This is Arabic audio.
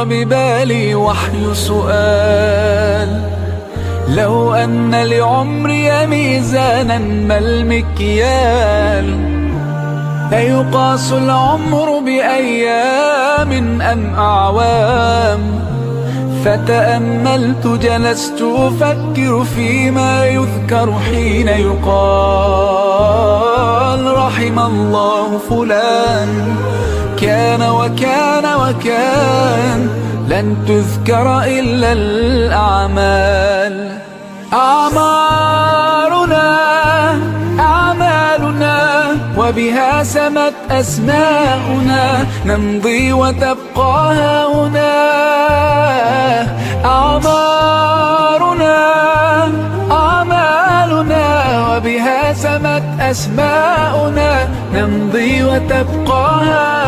خطر ببالي وحي سؤال: لو أن لعمري ميزانا ما المكيال؟ أيقاس العمر بأيام أم أعوام؟ فتأملت جلست أفكر فيما يذكر حين يقال: رحم الله فلان كان وكان وكان. لن تذكر إلا الأعمال. أعمالنا وبها سمت أسماؤنا، نمضي وتبقى هاهنا. أعمالنا وبها سمت أسماؤنا، نمضي وتبقى هاهنا.